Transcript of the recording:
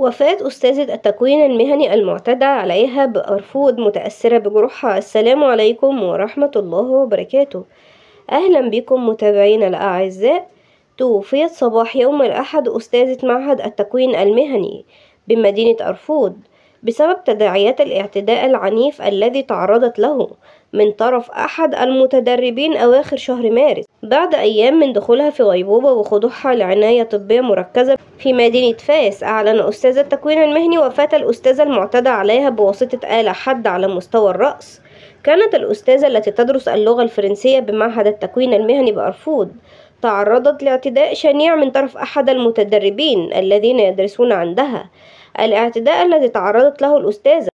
وفاة أستاذة التكوين المهني المعتدى عليها بأرفود متأثرة بجروحها. السلام عليكم ورحمة الله وبركاته. أهلا بكم متابعينا الأعزاء. توفيت صباح يوم الأحد أستاذة معهد التكوين المهني بمدينة أرفود بسبب تداعيات الاعتداء العنيف الذي تعرضت له من طرف أحد المتدربين أواخر شهر مارس، بعد أيام من دخولها في غيبوبة وخضوعها لعناية طبية مركزة في مدينة فاس. أعلن أستاذ التكوين المهني وفاة الأستاذة المعتدى عليها بواسطة آلة حادة على مستوى الرأس. كانت الأستاذة التي تدرس اللغة الفرنسية بمعهد التكوين المهني بأرفود تعرضت لاعتداء شنيع من طرف أحد المتدربين الذين يدرسون عندها. الاعتداء الذي تعرضت له الأستاذة